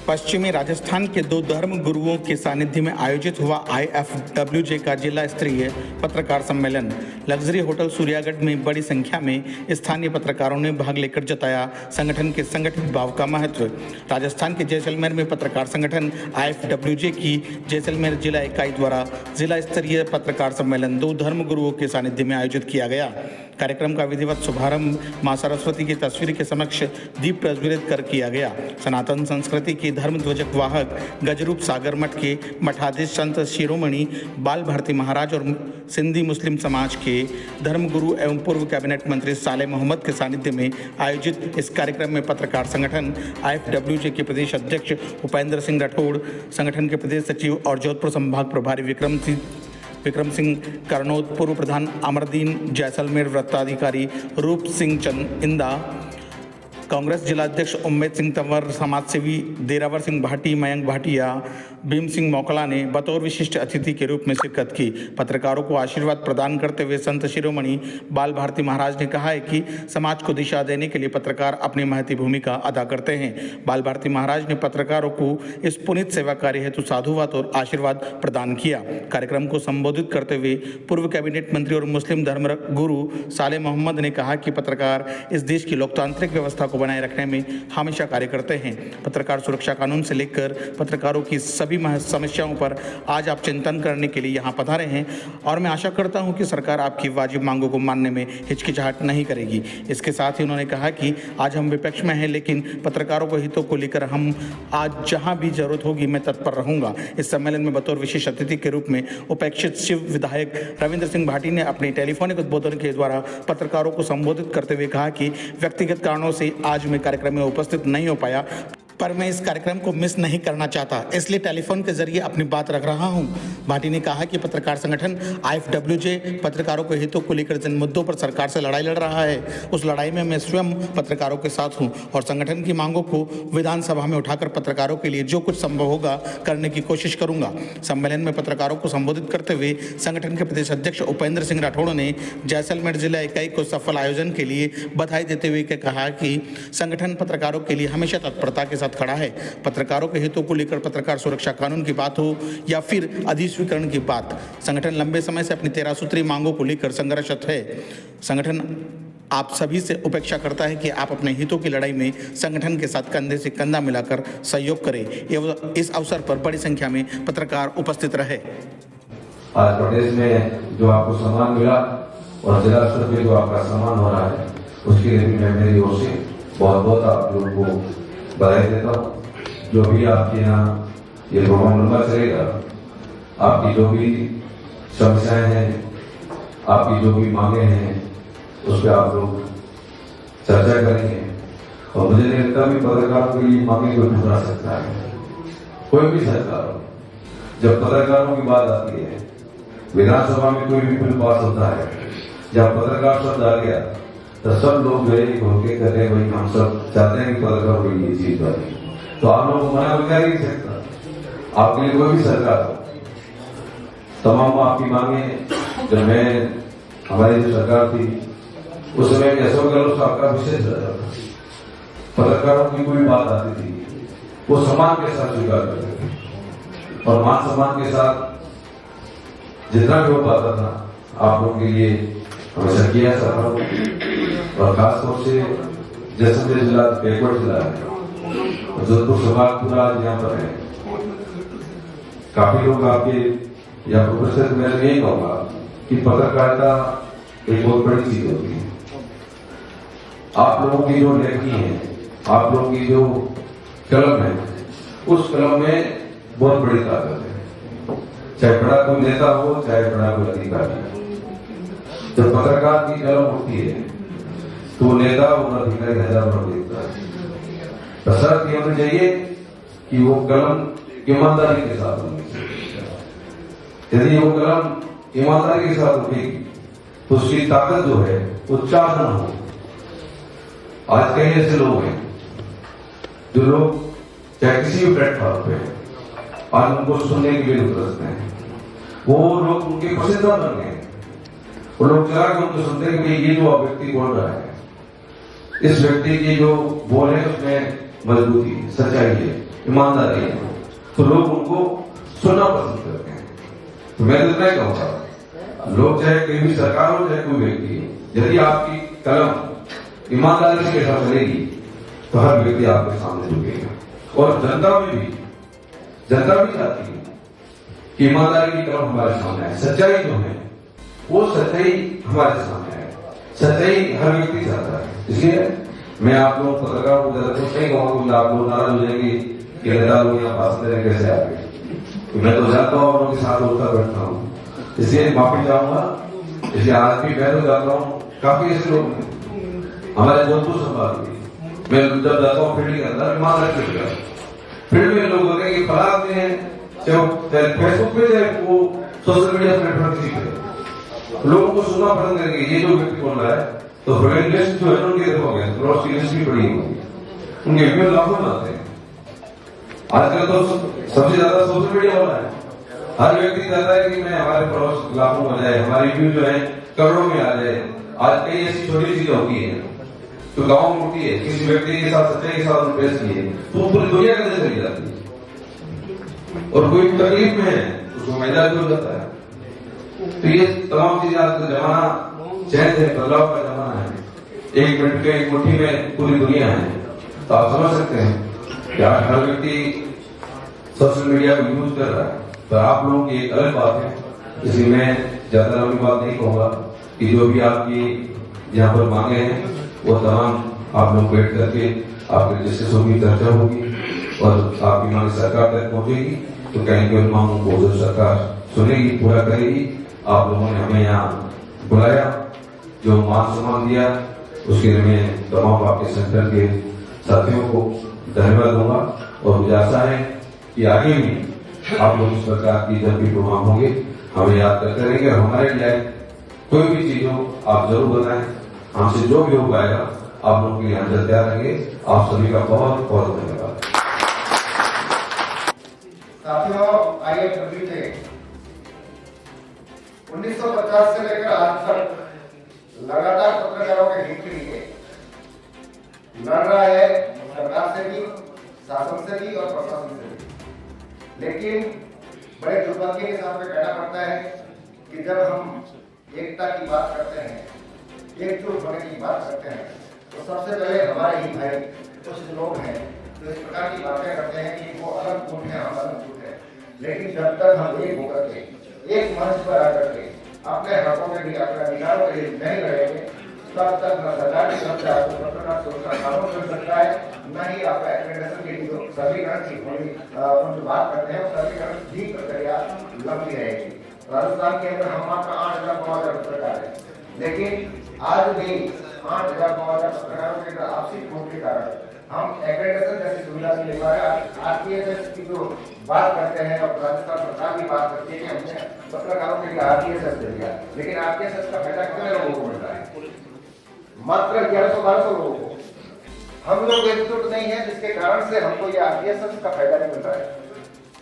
पश्चिमी राजस्थान के दो धर्म गुरुओं के सानिध्य में आयोजित हुआ IFWJ का जिला स्तरीय पत्रकार सम्मेलन। लग्जरी होटल सूर्यागढ़ में बड़ी संख्या में स्थानीय पत्रकारों ने भाग लेकर जताया संगठन के संगठित भाव का महत्व। राजस्थान के जैसलमेर में पत्रकार संगठन IFWJ की जैसलमेर जिला इकाई द्वारा जिला स्तरीय पत्रकार सम्मेलन दो धर्म गुरुओं के सानिध्य में आयोजित किया गया। कार्यक्रम का विधिवत शुभारंभ मां सरस्वती की तस्वीर के समक्ष दीप प्रज्वलित कर किया गया। सनातन संस्कृति के धर्म ध्वजक वाहक गजरूप सागर मठ के मठाधीश संत शिरोमणि बाल भारती महाराज और सिंधी मुस्लिम समाज के धर्मगुरु एवं पूर्व कैबिनेट मंत्री साले मोहम्मद के सानिध्य में आयोजित इस कार्यक्रम में पत्रकार संगठन IFWJ के प्रदेश अध्यक्ष उपेंद्र सिंह राठौड़, संगठन के प्रदेश सचिव और जोधपुर संभाग प्रभारी विक्रम सिंह करनौत, पूर्व प्रधान अमरदीन, जैसलमेर वृत्ताधिकारी रूप सिंह चंद इंदा, कांग्रेस जिला अध्यक्ष उम्मेद सिंह तंवर, समाजसेवी देरावर सिंह भाटी, मयंक भाटिया, भीम सिंह मोकला ने बतौर विशिष्ट अतिथि के रूप में शिरकत की। पत्रकारों को आशीर्वाद प्रदान करते हुए संत शिरोमणि बाल भारती महाराज ने कहा है कि समाज को दिशा देने के लिए पत्रकार अपनी महती भूमिका अदा करते हैं। बाल भारती महाराज ने पत्रकारों को इस पुनीत सेवा कार्य हेतु साधुवाद और आशीर्वाद प्रदान किया। कार्यक्रम को संबोधित करते हुए पूर्व कैबिनेट मंत्री और मुस्लिम धर्म गुरु साले मोहम्मद ने कहा कि पत्रकार इस देश की लोकतांत्रिक व्यवस्था को बनाए रखने में हमेशा कार्य करते हैं। पत्रकार सुरक्षा कानून से लेकर पत्रकारों की सभी समस्याओं पर आज आप चिंतन करने के लिए यहाँ पधारे हैं और मैं आशा करता हूँ कि सरकार आपकी वाजिब मांगों को मानने में हिचकिचाहट नहीं करेगी। इसके साथ ही उन्होंने कहा कि आज हम विपक्ष में हैं, लेकिन पत्रकारों को हितों को लेकर हम आज जहाँ भी जरूरत होगी मैं तत्पर रहूँगा। इस सम्मेलन में बतौर विशेष अतिथि के रूप में उपेक्षित शिव विधायक रविंद्र सिंह भाटी ने अपने टेलीफोनिक उद्बोधन के द्वारा पत्रकारों को संबोधित करते हुए कहा कि व्यक्तिगत कारणों से आज मैं कार्यक्रम में उपस्थित नहीं हो पाया, पर मैं इस कार्यक्रम को मिस नहीं करना चाहता, इसलिए टेलीफोन के जरिए अपनी बात रख रहा हूं। भाटी ने कहा कि पत्रकार संगठन IFWJ पत्रकारों के हितों को लेकर जिन मुद्दों पर सरकार से लड़ाई लड़ रहा है, उस लड़ाई में मैं स्वयं पत्रकारों के साथ हूं और संगठन की मांगों को विधानसभा में उठाकर पत्रकारों के लिए जो कुछ संभव होगा करने की कोशिश करूंगा। सम्मेलन में पत्रकारों को संबोधित करते हुए संगठन के प्रदेश अध्यक्ष उपेंद्र सिंह राठौड़ ने जैसलमेर जिला इकाई को सफल आयोजन के लिए बधाई देते हुए कहा कि संगठन पत्रकारों के लिए हमेशा तत्परता के खड़ा है। पत्रकारों के हितों को लेकर पत्रकार सुरक्षा कानून की बात हो या फिर अधिस्वीकरण की बात, संगठन लंबे समय से अपनी 13 सूत्री मांगों को लेकर संघर्षरत है। संगठन आप सभी से अपेक्षा करता है कि आप अपने हितों की लड़ाई में संगठन के साथ कंधे से कंधा मिलाकर सहयोग करें। एवं इस अवसर पर बड़ी संख्या में पत्रकार उपस्थित रहे। आज प्रदेश में जो आपको सम्मान मिला और जिला स्तर पर जो आपका सम्मान हो रहा है, उसके लिए भी मैं मेरी ओर से बहुत बहुत आप लोगों को बधाई देता हूँ। जो भी आपके यहाँ ये प्रोग्राम लंबा चलेगा, आपकी जो भी समस्याएं हैं, आपकी जो भी मांगे हैं, उस पर आप लोग चर्चा करेंगे और मुझे नहीं लगता भी पत्रकारों के लिए मांगे कोई ठुकरा सकता है। कोई भी सरकार हो, जब पत्रकारों की बात आती है, विधानसभा में कोई भी बिल पास होता है, जब पत्रकार शब्द आ गया तो सब लोग जो है होके कहते हैं भाई हम सब चाहते हैं कि पत्रकारों के लिए चीज बने, तो आप लोगों को मना कर नहीं सकता। आपके लिए कोई भी सरकार हो, तमाम आपकी मांगे, जब मैं हमारी जो सरकार थी उस समय अशोक गहलोत साहब का विशेष पत्रकारों की कोई बात आती थी वो सम्मान के साथ स्वीकार करते थे और मान सम्मान के साथ जितना भी हो पाता था आप लोगों के लिए हमेशा किया सफल। और खासतौर से जैसलमेर जिला बैकवर्ड जिला है और जोधपुर समाज पूरा यहाँ पर है। काफी लोग आपके या प्रोफेसर मैं यही कहूँगा कि पत्रकारिता एक बहुत बड़ी चीज होती है। आप लोगों की जो लेखनी है, आप लोगों की जो कलम है, उस कलम में बहुत बड़ी ताकत है। चाहे बड़ा कोई नेता हो, चाहे बड़ा कोई अधिकारी हो, जब पत्रकार की कलम होती है तो नेता और अधिकारी हजार बार देखता है। शर्त यह होनी चाहिए कि वो कलम ईमानदारी के साथ होनी चाहिए। यदि वो कलम ईमानदारी के साथ उठेगी तो उसकी ताकत जो है वो चार गुना हो। आज कई ऐसे लोग हैं जो लोग चाहे किसी भी प्लेटफॉर्म पे आज उनको सुनने के लिए उतरते हैं, वो लोग उनके पसंदीदा बन गए। वो लोग चला के उनको सुनते हैं कि ये जो व्यक्ति बोल रहा है, इस व्यक्ति की जो बोल है उसमें मजबूती है, सच्चाई है, ईमानदारी है, तो लोग उनको सुनना पसंद करते हैं। तो मैं तो इतना ही कहूँगा, लोग चाहे कोई भी सरकार हो चाहे कोई व्यक्ति, यदि आपकी कलम ईमानदारी के साथ चलेगी तो हर व्यक्ति आपके सामने झुकेगा। और जनता भी चाहती है कि ईमानदारी की कलम हमारे सामने आए, सच्चाई जो है वो सच्चाई हमारे सामने आए, सच्चाई हर व्यक्ति चाहता है। इसलिए मैं आप लोग पत्रकारों को ज्यादा कुछ नहीं कहूँगा, आप लोग नाराज हो जाएंगे कि नेता लोग यहाँ भाषण देने कैसे आ गए, तो मैं तो जाता हूँ और उनके साथ उठता बैठता हूँ, इसलिए माफी चाहूंगा। इसलिए आज भी मैं तो जाता हूँ, काफी ऐसे लोग हमारे जोधपुर संभाग में, मैं जब जाता हूँ फील्ड के अंदर, मान रखिएगा फील्ड में लोग होते हैं कि फला आते हैं, चाहे फेसबुक पे चाहे वो सोशल मीडिया प्लेटफॉर्म किसी पे, लोगों को सुनना पसंद करेंगे ये जो व्यक्ति बोल रहा है, तो फ्लुएंट लिस्ट जो है उनके देखोगे क्रॉस की लिस्ट भी बड़ी होगी, उनके व्यूअर लाखों में आते हैं। आजकल तो सबसे ज्यादा सोशल मीडिया हो रहा है, हर व्यक्ति चाहता है कि मैं हमारे पड़ोस लाखों में जाए, हमारी व्यू जो है करोड़ों में आ जाए। आज कई ऐसी छोटी चीजें होती है तो गाँव में होती है, किसी व्यक्ति के साथ सच्चाई के साथ पेश किए तो पूरी दुनिया के अंदर चली जाती है, और कोई तकलीफ में है उसको मैदा भी हो जाता है। तो ये तमाम चीजें आज का जमाना चेंज है, बदलाव का जमाना है, एक मिनट के एक मुट्ठी में पूरी दुनिया है। तो आप समझ सकते हैं कि आज हर व्यक्ति सोशल मीडिया को यूज कर रहा है, तो आप लोगों की एक अलग बात है। इसलिए मैं ज्यादा लंबी बात नहीं कहूंगा कि जो भी आपकी यहाँ पर मांगे हैं वो तमाम आप लोग बैठ करके आपके डिस्कस होगी, चर्चा होगी और आपकी मांग सरकार तक पहुंचेगी, तो कहीं कोई मांगों को जो सरकार सुनेगी, पूरा करेगी। आप लोगों ने हमें यहाँ बुलाया, जो मान सम्मान दिया, उसके लिए मैं तमाम आपके सेंटर के साथियों को धन्यवाद दूंगा और मुझे आशा है कि आगे भी आप लोग इस प्रकार की जब भी प्रोग्राम होंगे हमें याद करते रहेंगे, और हमारे लिए कोई भी चीज हो आप जरूर बताएं, हमसे जो भी हो पाएगा आप लोगों के लिए हम तैयार रहेंगे। आप सभी का बहुत बहुत धन्यवाद। साथियों, IFWJ 1950 से लेकर आज तक लगातार पत्रकारों के हित के लिए लड़ रहा है, सरकार से भी, शासन से भी और प्रशासन से भी। लेकिन बड़े दुर्भाग्य के साथ में कहना पड़ता है कि जब हम एकता की बात करते हैं, एकजुट होने की बात करते हैं, तो सबसे पहले हमारे ही भाई कुछ लोग हैं जो इस प्रकार की बातें करते हैं कि वो अलग गुट है, हम अलग गुट है। लेकिन जब तक हम एक होकर के एक मंच पर आकर के अपने हकों के लिए, अपने अधिकारों के लिए नहीं लड़ेंगे, तब तक न सरकार की तरफ से आपको पत्रकार सुरक्षा कानून मिल सकता है, न ही आपका एक्रेडिटेशन के लिए जो सरलीकरण की जो बात करते हैं, सरलीकरण की प्रक्रिया लंबी रहेगी। राजस्थान के अंदर हम मात्र 8,000-9,000 पत्रकार है, लेकिन आज भी 8,000-9,000 पत्रकारों के आपसी खोट के कारण हम एक्रेडिटेशन जैसी सुविधा नहीं ले पा रहे। RPSS की जो बात करते हैं और राजस्थान सरकार भी बात करती है कि हमने पत्रकारों के लिए RPSS दे दिया, लेकिन RPSS का फायदा कितने लोगों को मिल रहा है? मात्र 1100-1200 लोगों को। हम लोग एकजुट नहीं है, जिसके कारण से हमको ये RPSS का फायदा नहीं मिल रहा है।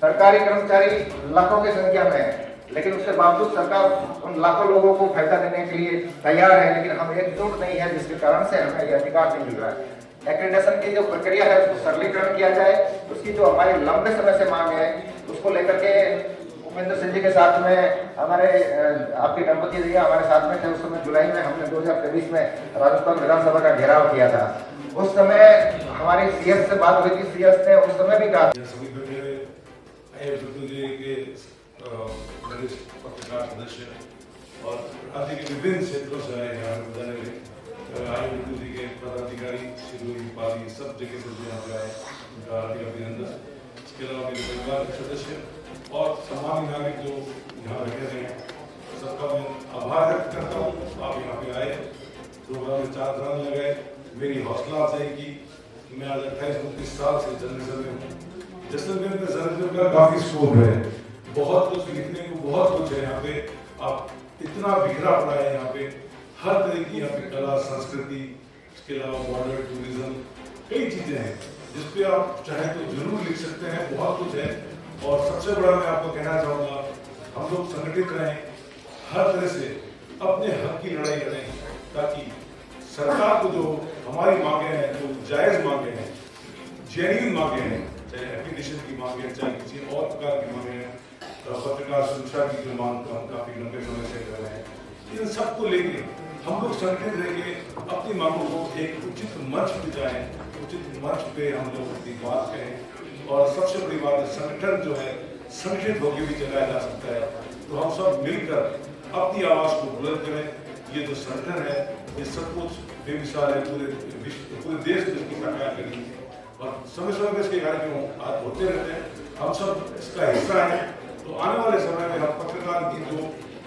सरकारी कर्मचारी लाखों की संख्या में है, लेकिन उसके बावजूद सरकार उन लाखों लोगों को फायदा देने के लिए तैयार है, लेकिन हम एकजुट नहीं है, जिसके कारण से हमें यह अधिकार नहीं मिल रहा है। एक्रेडिटेशन की जो प्रक्रिया है उसको सरलीकरण किया जाए, उसकी जो हमारी लंबे समय से मांग है उसको लेकर के उपेंद्र सिंह जी के साथ में हमारे आपके गणपति जी हमारे साथ में थे। उस समय जुलाई में हमने 2023 में राजस्थान विधानसभा का घेराव किया था। उस समय हमारी CS से बात हुई थी, CS ने उस समय भी कहा पत्रकार सदस्य और राज्य के विभिन्न क्षेत्रों से आए हैं, IFWJ के पदाधिकारी शिरोही पाली सब जगह से यहाँ पे आए, उनका हार्दिक अभिनंदन। इसके अलावा मेरे परिवार के सदस्य और सामान्य नागरिक जो यहाँ बैठे हैं, सबका मैं आभार व्यक्त करता हूँ। आप यहाँ पे आए, प्रोग्राम में 4 दिन लगाए, मेरी हौसला अफजाई की। मैं आज 28-29 साल से जर्नलिज्म में हूँ। जैसलमेर में जर्नलिज्म का काफी स्कोप है, बहुत कुछ लिखने को बहुत कुछ है यहाँ पे। आप इतना बिखरा पड़ा है यहाँ पे, हर तरह की यहाँ पे कला संस्कृति, इसके अलावा बॉर्डर टूरिज्म, कई चीजें हैं जिसपे आप चाहे तो जरूर लिख सकते हैं, बहुत कुछ है। और सबसे बड़ा मैं आपको कहना चाहूँगा, हम लोग संगठित रहें, हर तरह से अपने हक की लड़ाई लड़ें, ताकि सरकार को जो हमारी मांगे हैं, जो जायज मांगे हैं, जेन्युइन मांगे हैं, चाहे एप्लीकेशन की मांगे हैं, चाहे किसी और प्रकार की मांगे हैं, पत्रकार सुरक्षा की जो मांग हम काफी लंबे समय से कर रहे हैं, इन सबको लेके हम लोग संगठित रहेंगे, अपनी मांगों को एक उचित मंच पे जाएं, उचित मंच पे हम लोग अपनी बात कहें। और सबसे बड़ी बात है, संगठन जो है संगठित होकर भी चलाया जा सकता है। तो हम सब मिलकर अपनी आवाज को बुलंद करें। ये जो संगठन है ये सब कुछ बेमिसाल है, पूरे देश में इसकी साकार करेंगे और समय समय पर इसके कार्यक्रम आज होते रहते हैं, हम सब इसका हिस्सा है। तो आने वाले समय में हम पत्रकार की जो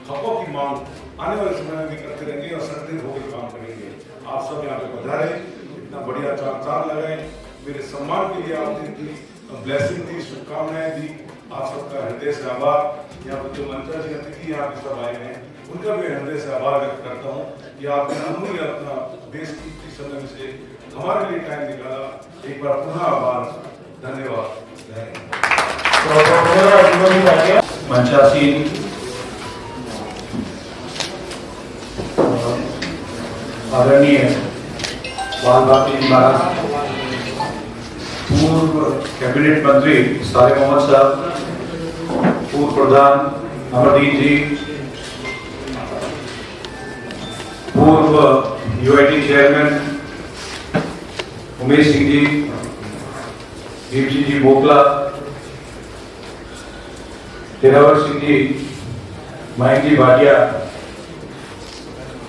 हकों की मांग आने वाले समय में भी करते रहेंगे और संगठित होकर काम करेंगे। आप सब यहाँ पे पधारे, इतना बढ़िया चार लगाए, मेरे सम्मान के लिए आपने दी ब्लेसिंग दी, शुभकामनाएं दी, आप सबका हृदय से आभार। यहाँ पर जो मंचा जी अतिथि यहाँ पे सब आए हैं उनका भी हृदय से आभार व्यक्त करता हूँ कि आपने अमूल्य अपना बेशकीमती समय से हमारे लिए टाइम निकाला। एक बार पुनः आभार, धन्यवाद। मंचासीन आदरणीय बाल भारती जी महाराज, पूर्व कैबिनेट मंत्री साले मोहम्मद साहब, पूर्व प्रधान अमरदीन जी, पूर्व यूआईटी चेयरमैन उमेश सिंह जी, दीपजी जी बोकला, तेरावर सिंह जी, मयंक जी भाटिया,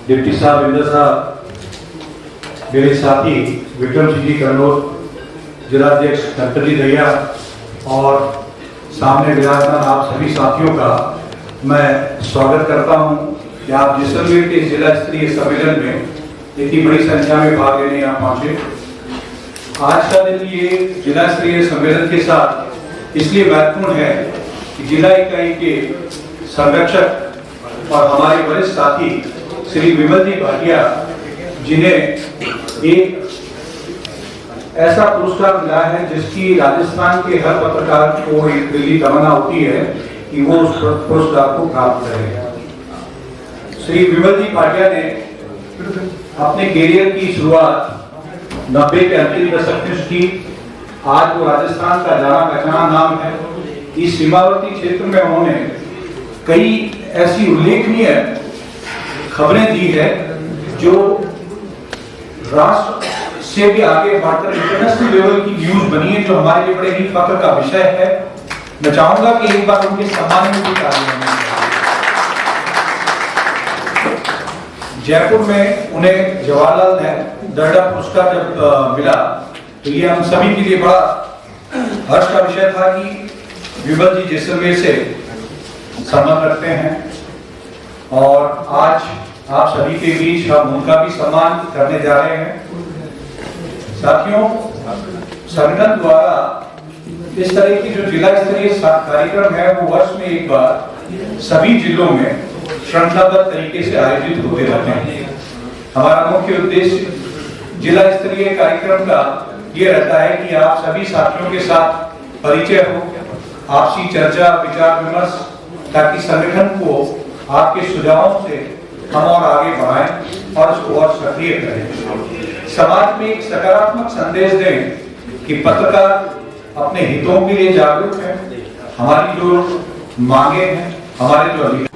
डिप्टी साहब इंदर साहब, मेरे साथी विक्रम सिंह जी कन्नौज, जिलाध्यक्ष नटली दहिया और सामने विराजमान आप सभी साथियों का मैं स्वागत करता हूं कि आप जैसलमेर के जिला स्तरीय सम्मेलन में इतनी बड़ी संख्या में भाग लेने यहाँ पहुंचे। आज का दिन ये जिला स्तरीय सम्मेलन के साथ इसलिए महत्वपूर्ण है कि जिला इकाई के संरक्षक और हमारे वरिष्ठ साथी श्री विमल जी भाटिया, जिन्हें एक ऐसा पुरस्कार मिला है जिसकी राजस्थान के हर पत्रकार को एक दिली तमन्ना होती है कि वो उस पुरस्कार को प्राप्त करे। श्री विमल जी भाटिया ने अपने कैरियर की शुरुआत 90 के अंतिम दशक में की। आज वो राजस्थान का जाना पहचाना नाम है। इस सीमावर्ती क्षेत्र में उन्होंने कई ऐसी उल्लेखनीय खबरें दी है जो राष्ट्र से भी आगे बढ़कर इंटरनेशनल लेवल की न्यूज बनी है, जो हमारे लिए बड़े ही फख्र का विषय है। मैं चाहूंगा कि एक बार उनके सम्मान में भी तालियां होनी चाहिए। जयपुर में उन्हें जवाहरलाल नेहरू दर्डा पुरस्कार जब मिला तो ये हम सभी के लिए बड़ा हर्ष का विषय था कि विमल जी जैसलमेर से संबंध रखते हैं और आज आप सभी के बीच हम उनका भी सम्मान करने जा रहे हैं। साथियों, संगठन द्वारा इस तरह की जो जिला स्तरीय कार्यक्रम है वो वर्ष में एक बार सभी जिलों में श्रृंखलाबद्ध तरीके से आयोजित होते रहते हैं। हमारा मुख्य उद्देश्य जिला स्तरीय कार्यक्रम का ये रहता है कि आप सभी साथियों के साथ परिचय हो, आपसी चर्चा विचार विमर्श, ताकि संगठन को आपके सुझावों से हम और आगे बढ़ाएं और उसको और सक्रिय करें। समाज में एक सकारात्मक संदेश दें कि पत्रकार अपने हितों के लिए जागरूक है, हमारी जो मांगे हैं, हमारे जो अधिकार